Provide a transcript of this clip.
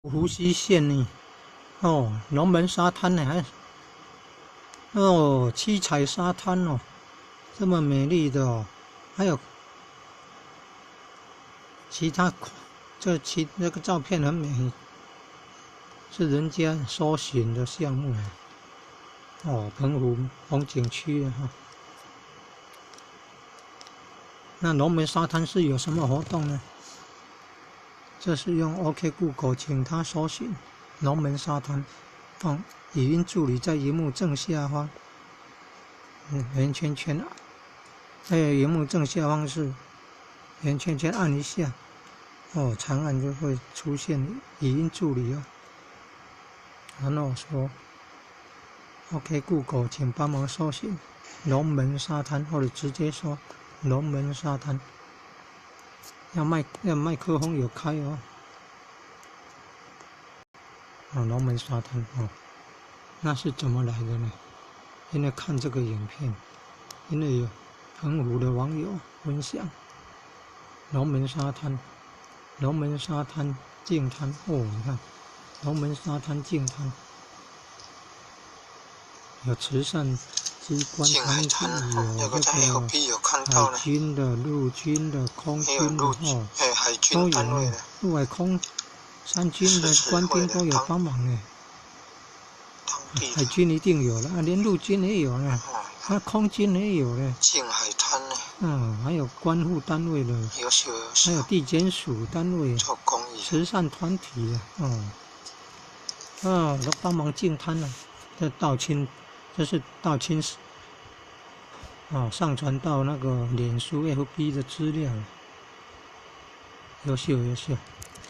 湖西县呢，龙门沙滩呢，七彩沙滩哦，这么美丽的哦，还有其他，那个照片很美，是人家搜寻的项目哦，澎湖风景区哈。那龙门沙滩是有什么活动呢？这是用 OK Google 请他搜寻龙门沙滩，放语音助理在萤幕正下方，圆圈圈，还有萤幕正下方是圆圈圈，按一下，长按就会出现语音助理哦。然后说 OK Google 请帮忙搜寻龙门沙滩，或者直接说龙门沙滩。要麦克风有开哦。龙门沙滩那是怎么来的呢？因为看这个影片，因为有澎湖的网友分享龙门沙滩净滩你看龙门沙滩净滩有慈善机关团体，有这个海军的、陆军的、空军的都有呢。陆海空三军的官兵都有帮忙呢。海军一定有了连陆军也有呢，空军也有呢。净海滩呢。还有关护单位的，还有地检署单位、慈善团体都帮忙净滩了。这是道清上传到那个脸书 FB 的资料，优秀。